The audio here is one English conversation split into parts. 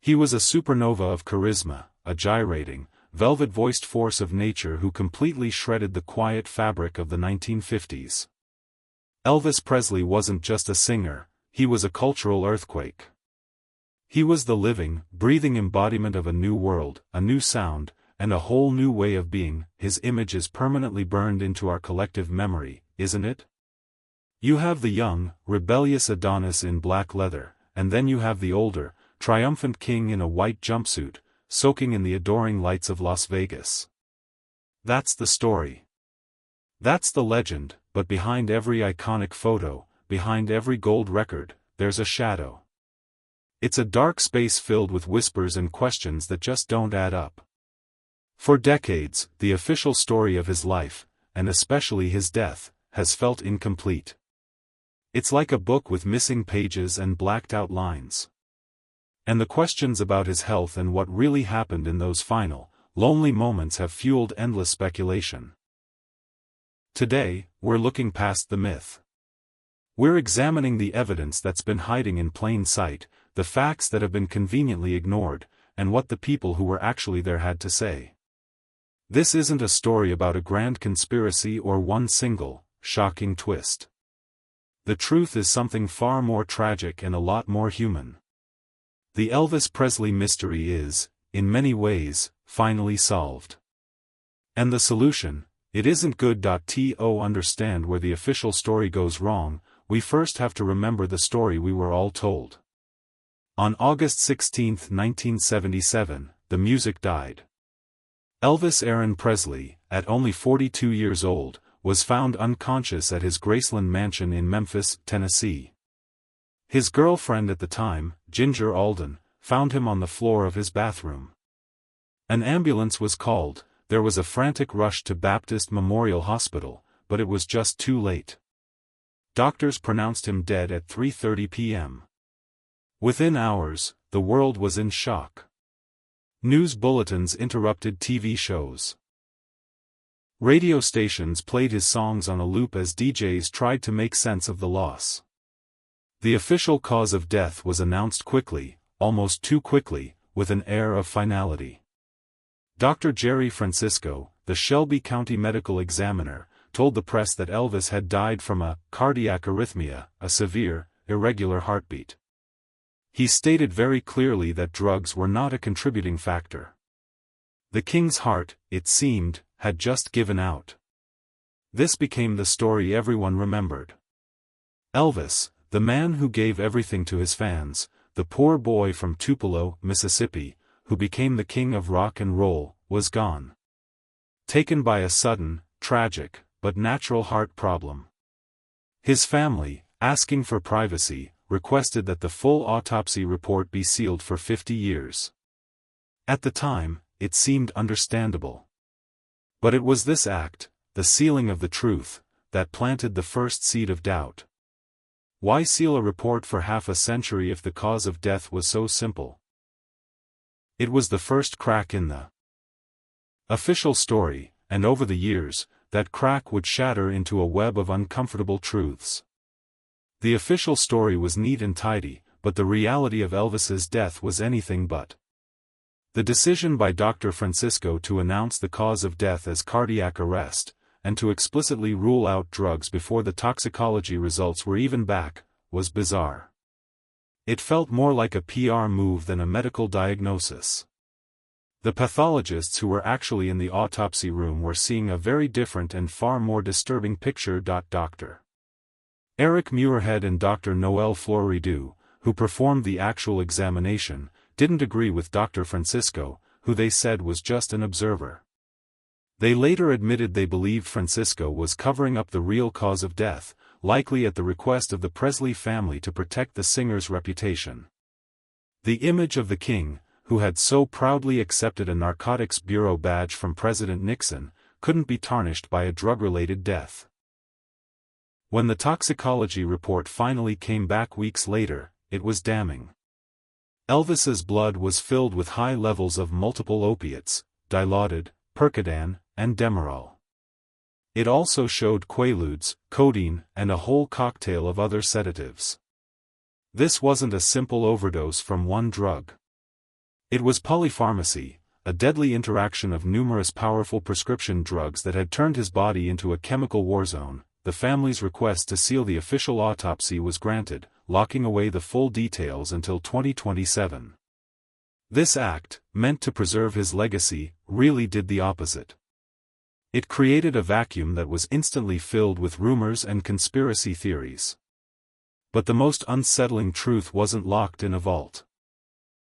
He was a supernova of charisma, a gyrating, velvet-voiced force of nature who completely shredded the quiet fabric of the 1950s. Elvis Presley wasn't just a singer, he was a cultural earthquake. He was the living, breathing embodiment of a new world, a new sound, and a whole new way of being. His image is permanently burned into our collective memory, isn't it? You have the young, rebellious Adonis in black leather, and then you have the older, triumphant king in a white jumpsuit, soaking in the adoring lights of Las Vegas. That's the story. That's the legend, but behind every iconic photo, behind every gold record, there's a shadow. It's a dark space filled with whispers and questions that just don't add up. For decades, the official story of his life, and especially his death, has felt incomplete. It's like a book with missing pages and blacked-out lines. And the questions about his health and what really happened in those final, lonely moments have fueled endless speculation. Today, we're looking past the myth. We're examining the evidence that's been hiding in plain sight, the facts that have been conveniently ignored, and what the people who were actually there had to say. This isn't a story about a grand conspiracy or one single, shocking twist. The truth is something far more tragic and a lot more human. The Elvis Presley mystery is, in many ways, finally solved. And the solution, it isn't good. To understand where the official story goes wrong, we first have to remember the story we were all told. On August 16, 1977, the music died. Elvis Aaron Presley, at only 42 years old, was found unconscious at his Graceland mansion in Memphis, Tennessee. His girlfriend at the time, Ginger Alden, found him on the floor of his bathroom. An ambulance was called, there was a frantic rush to Baptist Memorial Hospital, but it was just too late. Doctors pronounced him dead at 3:30 p.m. Within hours, the world was in shock. News bulletins interrupted TV shows. Radio stations played his songs on a loop as DJs tried to make sense of the loss. The official cause of death was announced quickly, almost too quickly, with an air of finality. Dr. Jerry Francisco, the Shelby County medical examiner, told the press that Elvis had died from a cardiac arrhythmia, a severe, irregular heartbeat. He stated very clearly that drugs were not a contributing factor. The king's heart, it seemed, had just given out. This became the story everyone remembered. Elvis, the man who gave everything to his fans, the poor boy from Tupelo, Mississippi, who became the king of rock and roll, was gone. Taken by a sudden, tragic, but natural heart problem. His family, asking for privacy, requested that the full autopsy report be sealed for 50 years. At the time, it seemed understandable. But it was this act, the sealing of the truth, that planted the first seed of doubt. Why seal a report for half a century if the cause of death was so simple? It was the first crack in the official story, and over the years, that crack would shatter into a web of uncomfortable truths. The official story was neat and tidy, but the reality of Elvis's death was anything but. The decision by Dr. Francisco to announce the cause of death as cardiac arrest, and to explicitly rule out drugs before the toxicology results were even back, was bizarre. It felt more like a PR move than a medical diagnosis. The pathologists who were actually in the autopsy room were seeing a very different and far more disturbing picture. Dr. Eric Muirhead and Dr. Noel Floridou, who performed the actual examination, didn't agree with Dr. Francisco, who they said was just an observer. They later admitted they believed Francisco was covering up the real cause of death, likely at the request of the Presley family to protect the singer's reputation. The image of the king, who had so proudly accepted a Narcotics Bureau badge from President Nixon, couldn't be tarnished by a drug-related death. When the toxicology report finally came back weeks later, it was damning. Elvis's blood was filled with high levels of multiple opiates, Dilaudid, Percodan, and Demerol. It also showed Quaaludes, codeine, and a whole cocktail of other sedatives. This wasn't a simple overdose from one drug. It was polypharmacy, a deadly interaction of numerous powerful prescription drugs that had turned his body into a chemical war zone. The family's request to seal the official autopsy was granted, locking away the full details until 2027. This act, meant to preserve his legacy, really did the opposite. It created a vacuum that was instantly filled with rumors and conspiracy theories. But the most unsettling truth wasn't locked in a vault.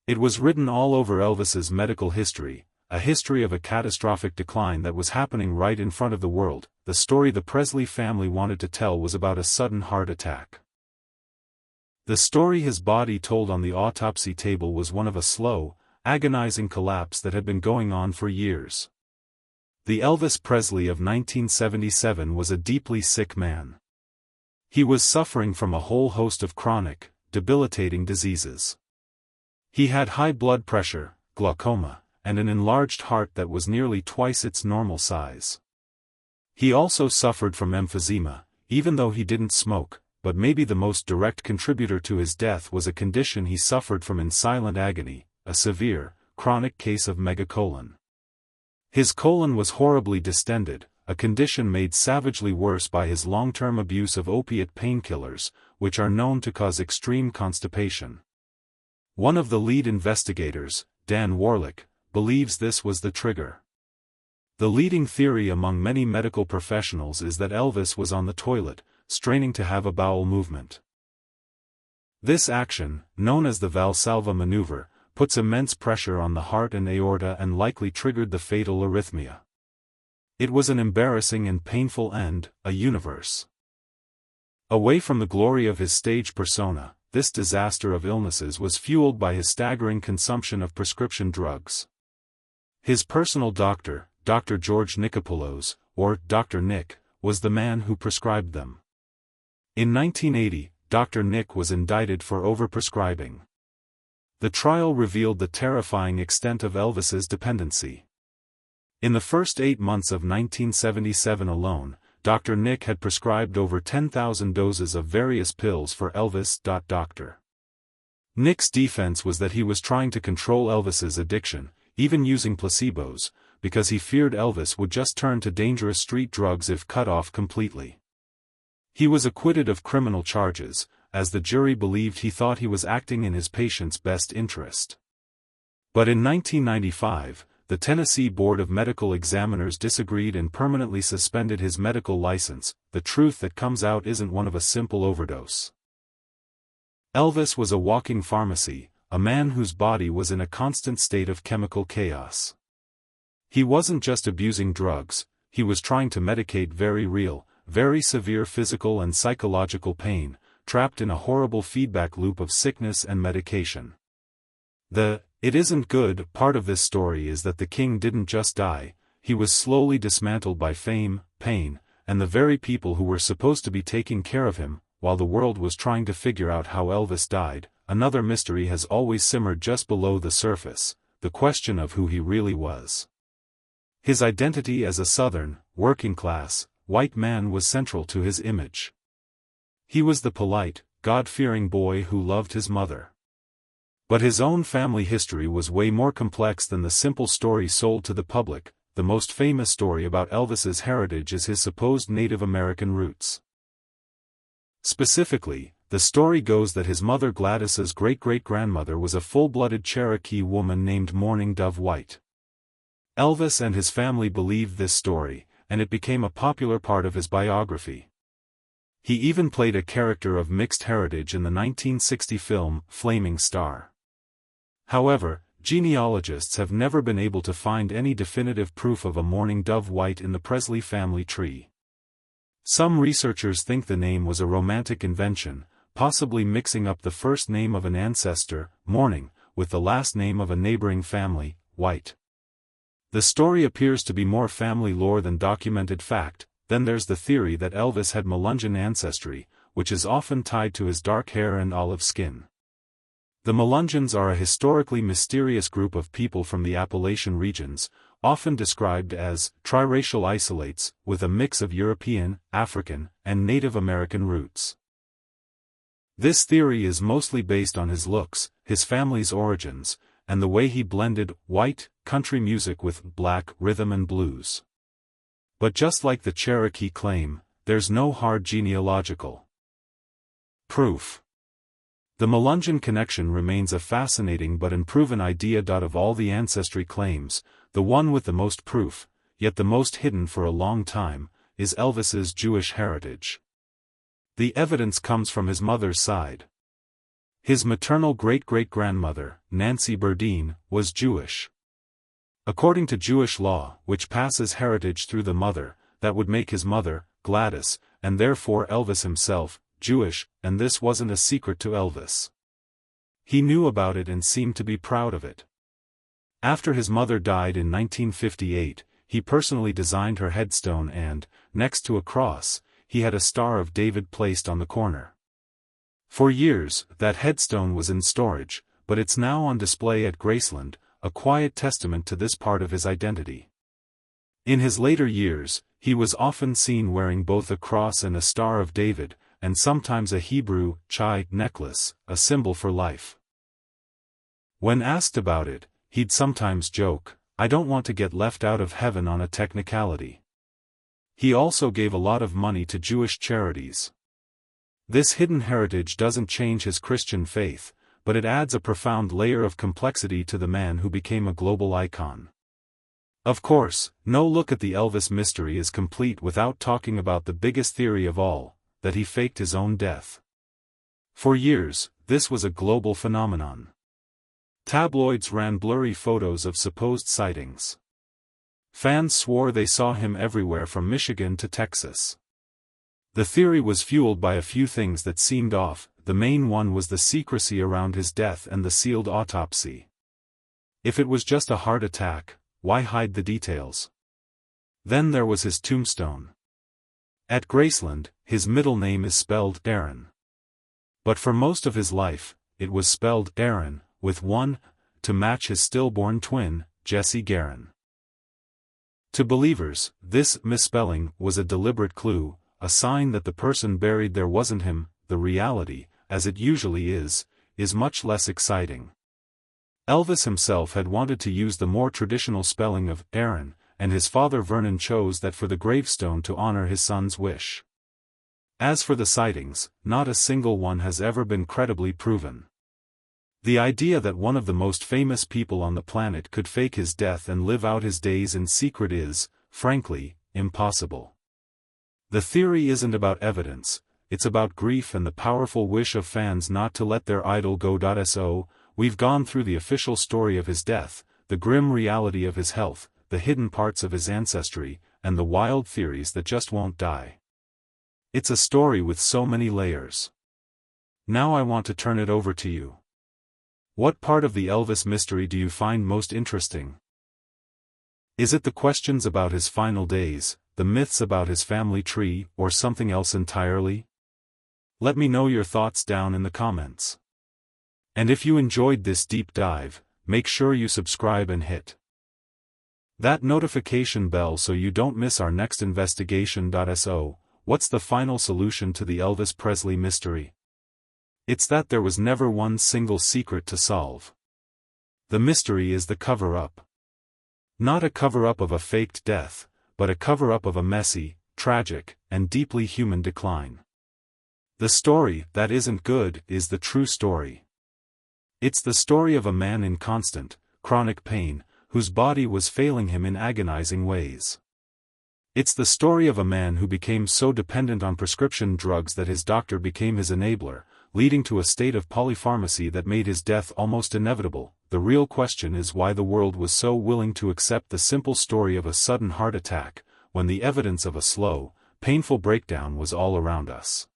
It was written all over Elvis's medical history, a history of a catastrophic decline that was happening right in front of the world. The story the Presley family wanted to tell was about a sudden heart attack. The story his body told on the autopsy table was one of a slow, agonizing collapse that had been going on for years. The Elvis Presley of 1977 was a deeply sick man. He was suffering from a whole host of chronic, debilitating diseases. He had high blood pressure, glaucoma, and an enlarged heart that was nearly twice its normal size. He also suffered from emphysema, even though he didn't smoke, but maybe the most direct contributor to his death was a condition he suffered from in silent agony, a severe, chronic case of megacolon. His colon was horribly distended, a condition made savagely worse by his long-term abuse of opiate painkillers, which are known to cause extreme constipation. One of the lead investigators, Dan Warlick, believes this was the trigger. The leading theory among many medical professionals is that Elvis was on the toilet, straining to have a bowel movement. This action, known as the Valsalva maneuver, puts immense pressure on the heart and aorta and likely triggered the fatal arrhythmia. It was an embarrassing and painful end, a universe. Away from the glory of his stage persona, this disaster of illnesses was fueled by his staggering consumption of prescription drugs. His personal doctor, Dr. George Nichopoulos, or Dr. Nick, was the man who prescribed them. In 1980, Dr. Nick was indicted for overprescribing. The trial revealed the terrifying extent of Elvis's dependency. In the first 8 months of 1977 alone, Dr. Nick had prescribed over 10,000 doses of various pills for Elvis. Dr. Nick's defense was that he was trying to control Elvis's addiction, even using placebos, because he feared Elvis would just turn to dangerous street drugs if cut off completely. He was acquitted of criminal charges, as the jury believed he thought he was acting in his patient's best interest. But in 1995, the Tennessee Board of Medical Examiners disagreed and permanently suspended his medical license. The truth that comes out isn't one of a simple overdose. Elvis was a walking pharmacy, a man whose body was in a constant state of chemical chaos. He wasn't just abusing drugs, he was trying to medicate very real, very severe physical and psychological pain, trapped in a horrible feedback loop of sickness and medication. It isn't good part of this story is that the king didn't just die, he was slowly dismantled by fame, pain, and the very people who were supposed to be taking care of him, while the world was trying to figure out how Elvis died. Another mystery has always simmered just below the surface, the question of who he really was. His identity as a Southern, working-class, white man was central to his image. He was the polite, God-fearing boy who loved his mother. But his own family history was way more complex than the simple story sold to the public. The most famous story about Elvis's heritage is his supposed Native American roots. Specifically, the story goes that his mother Gladys's great-great-grandmother was a full-blooded Cherokee woman named Mourning Dove White. Elvis and his family believed this story, and it became a popular part of his biography. He even played a character of mixed heritage in the 1960 film Flaming Star. However, genealogists have never been able to find any definitive proof of a Mourning Dove White in the Presley family tree. Some researchers think the name was a romantic invention, possibly mixing up the first name of an ancestor, Mourning, with the last name of a neighboring family, White. The story appears to be more family lore than documented fact. Then there's the theory that Elvis had Melungeon ancestry, which is often tied to his dark hair and olive skin. The Melungeons are a historically mysterious group of people from the Appalachian regions, often described as triracial isolates, with a mix of European, African, and Native American roots. This theory is mostly based on his looks, his family's origins, and the way he blended white, country music with black rhythm and blues. But just like the Cherokee claim, there's no hard genealogical proof. The Melungeon connection remains a fascinating but unproven idea. Of all the ancestry claims, the one with the most proof, yet the most hidden for a long time, is Elvis's Jewish heritage. The evidence comes from his mother's side. His maternal great-great-grandmother, Nancy Burdine, was Jewish. According to Jewish law, which passes heritage through the mother, that would make his mother, Gladys, and therefore Elvis himself, Jewish, and this wasn't a secret to Elvis. He knew about it and seemed to be proud of it. After his mother died in 1958, he personally designed her headstone and, next to a cross, he had a Star of David placed on the corner. For years, that headstone was in storage, but it's now on display at Graceland, a quiet testament to this part of his identity. In his later years, he was often seen wearing both a cross and a Star of David, and sometimes a Hebrew chai necklace, a symbol for life. When asked about it, he'd sometimes joke, "I don't want to get left out of heaven on a technicality." He also gave a lot of money to Jewish charities. This hidden heritage doesn't change his Christian faith, but it adds a profound layer of complexity to the man who became a global icon. Of course, no look at the Elvis mystery is complete without talking about the biggest theory of all, that he faked his own death. For years, this was a global phenomenon. Tabloids ran blurry photos of supposed sightings. Fans swore they saw him everywhere from Michigan to Texas. The theory was fueled by a few things that seemed off. The main one was the secrecy around his death and the sealed autopsy. If it was just a heart attack, why hide the details? Then there was his tombstone. At Graceland, his middle name is spelled Aaron. But for most of his life, it was spelled Aaron, with one, to match his stillborn twin, Jesse Guerin. To believers, this misspelling was a deliberate clue, a sign that the person buried there wasn't him. The reality, as it usually is much less exciting. Elvis himself had wanted to use the more traditional spelling of Aaron, and his father Vernon chose that for the gravestone to honor his son's wish. As for the sightings, not a single one has ever been credibly proven. The idea that one of the most famous people on the planet could fake his death and live out his days in secret is, frankly, impossible. The theory isn't about evidence, it's about grief and the powerful wish of fans not to let their idol go. So, we've gone through the official story of his death, the grim reality of his health, the hidden parts of his ancestry, and the wild theories that just won't die. It's a story with so many layers. Now I want to turn it over to you. What part of the Elvis mystery do you find most interesting? Is it the questions about his final days, the myths about his family tree, or something else entirely? Let me know your thoughts down in the comments. And if you enjoyed this deep dive, make sure you subscribe and hit that notification bell so you don't miss our next investigation. So, what's the final solution to the Elvis Presley mystery? It's that there was never one single secret to solve. The mystery is the cover-up. Not a cover-up of a faked death, but a cover-up of a messy, tragic, and deeply human decline. The story that isn't good is the true story. It's the story of a man in constant, chronic pain, whose body was failing him in agonizing ways. It's the story of a man who became so dependent on prescription drugs that his doctor became his enabler, leading to a state of polypharmacy that made his death almost inevitable. The real question is why the world was so willing to accept the simple story of a sudden heart attack, when the evidence of a slow, painful breakdown was all around us.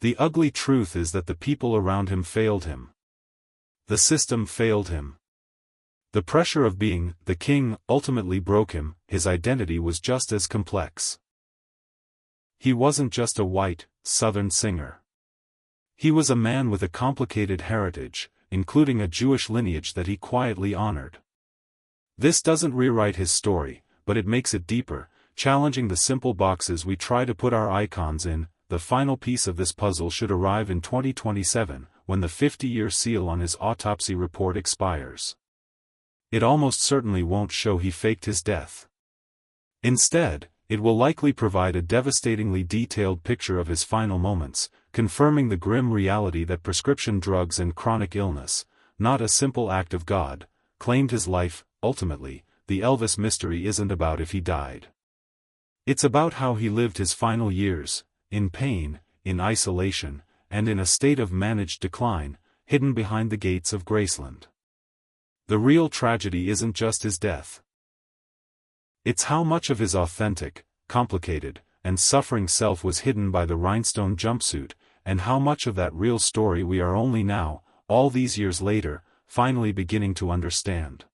The ugly truth is that the people around him failed him. The system failed him. The pressure of being the king ultimately broke him. His identity was just as complex. He wasn't just a white, Southern singer. He was a man with a complicated heritage, including a Jewish lineage that he quietly honored. This doesn't rewrite his story, but it makes it deeper, challenging the simple boxes we try to put our icons in. The final piece of this puzzle should arrive in 2027, when the 50-year seal on his autopsy report expires. It almost certainly won't show he faked his death. Instead, it will likely provide a devastatingly detailed picture of his final moments, confirming the grim reality that prescription drugs and chronic illness, not a simple act of God, claimed his life. Ultimately, the Elvis mystery isn't about if he died. It's about how he lived his final years, in pain, in isolation, and in a state of managed decline, hidden behind the gates of Graceland. The real tragedy isn't just his death. It's how much of his authentic, complicated, and suffering self was hidden by the rhinestone jumpsuit, and how much of that real story we are only now, all these years later, finally beginning to understand.